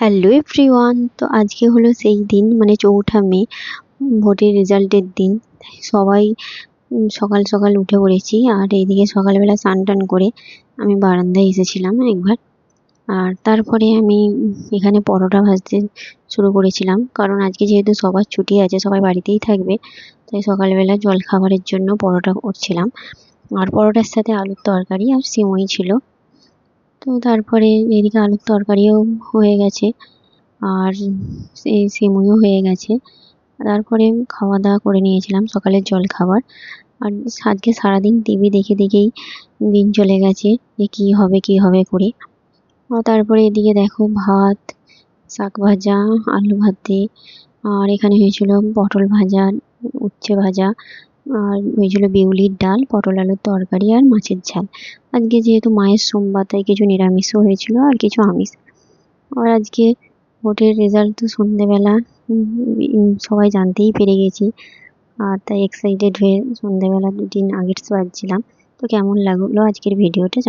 Hello everyone, তো আজকে হলো সেই দিন মানে 4ঠা মে, ভোটের রেজাল্টের দিন। সবাই সকাল সকাল উঠে পড়েছি। আর এইদিকে সকালবেলা স্নান টান করে আমি বারান্দায় এসেছিলাম একবার। আর তারপরে আমি এখানে পরোটা ভাজতে শুরু করেছিলাম, কারণ আজকে যেহেতু সবার ছুটি আছে, সবাই বাড়িতেই থাকবে, তাই সকালবেলা জলখাবারের জন্য পরোটা করছিলাম। আর পরোটার সাথে আলুর তরকারি আর সিমই ছিল। তো তারপরে এদিকে আলুর তরকারিও হয়ে গেছে, আর সিমুইও হয়ে গেছে। তারপরে খাওয়া দাওয়া করে নিয়েছিলাম সকালের জলখাবার। আর আজকে সারাদিন টিভি দেখে দেখেই দিন চলে গেছে, যে কী হবে কী হবে করে। তারপরে এদিকে দেখো ভাত, শাক ভাজা, আলু ভাতে, আর এখানে হয়েছিল পটল ভাজা, উচ্ছে ভাজা, আর হয়েছিল বিউলির ডাল, পটল আলুর তরকারি আর মাছের ঝাল। আজকে যেহেতু মায়ের সোমবার, তাই কিছু নিরামিষও হয়েছিল আর কিছু আমিষ। আর আজকে ভোটের রেজাল্ট তো সন্ধেবেলা সবাই জানতেই পেরে গেছি। আর তাই এক্সাইটেড হয়ে সন্ধেবেলা 2 দিন আগের শো আসছিলাম। তো কেমন লাগলো আজকের ভিডিওটা